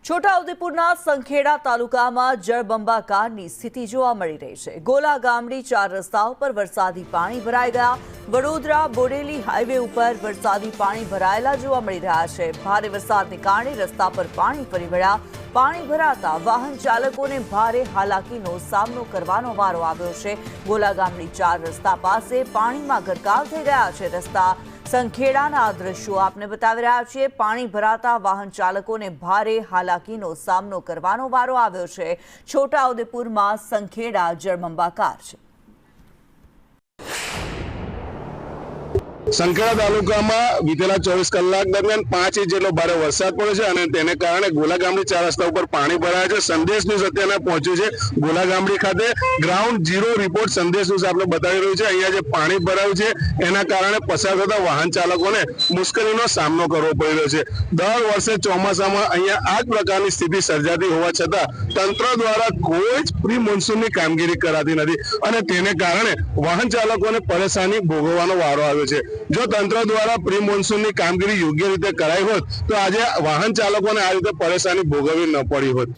છોટાઉદેપુરના સંખેડા તાલુકામાં જળબંબાકારની સ્થિતિ જોવા મળી રહી છે। ગોલા ગામડી 4 રસ્તાઓ પર વરસાદી પાણી ભરાઈ ગયા। વડોદરા બોડેલી હાઈવે ઉપર વરસાદી પાણી ભરાયેલા જોવા મળી રહ્યા છે। ભારે વરસાદને કારણે રસ્તા પર પાણી ફરી વળ્યા। પાણી ભરાતા વાહન ચાલકોને ભારે હાલાકીનો સામનો કરવાનો વારો આવ્યો છે। ગોલા ગામડી 4 રસ્તા પાસે પાણીમાં ગરકાવ થઈ ગયા છે। રસ્તા સંખેડાના આ દ્રશ્યો આપને બતાવી રહ્યા છીએ। પાણી ભરાતા વાહન ચાલકોને ભારે હાલાકીનો સામનો કરવાનો વારો આવ્યો છે। છોટાઉદેપુરમાં સંખેડા જળબંબાકાર છે। સંખેડા તાલુકામાં વિતેલા 24 કલાક દરમિયાન 5 ઇંચ જેટલો ભારે વરસાદ પડ્યો છે અને તેને કારણે ગોલા ગામડી 4 રસ્તા ઉપર પાણી ભરાયા છે। સંદેશ ન્યૂઝ અત્યારે પહોંચ્યું છે ગોલા ગામડી ખાતે। ગ્રાઉન્ડ ઝીરો રિપોર્ટ સંદેશ ન્યૂઝ આપણે બતાવી રહ્યું છે। અહીંયા જે પાણી ભરાયું છે એના કારણે પસાર થતા વાહન ચાલકોને મુશ્કેલીનો સામનો કરવો પડી રહ્યો છે। દર વર્ષે ચોમાસામાં અહીંયા આ જ પ્રકારની સ્થિતિ સર્જાતી હોવા છતાં તંત્ર દ્વારા કોઈ જ પ્રી મોન્સૂનની કામગીરી કરાતી નથી અને તેને કારણે વાહન ચાલકોને પરેશાની ભોગવવાનો વારો આવ્યો છે। જો તંત્ર દ્વારા પ્રી મોન્સૂનની કામગીરી યોગ્ય રીતે કરાઈ હોત તો આજે વાહન ચાલકોને આ રીતે પરેશાની ભોગવવી ન પડી હોત।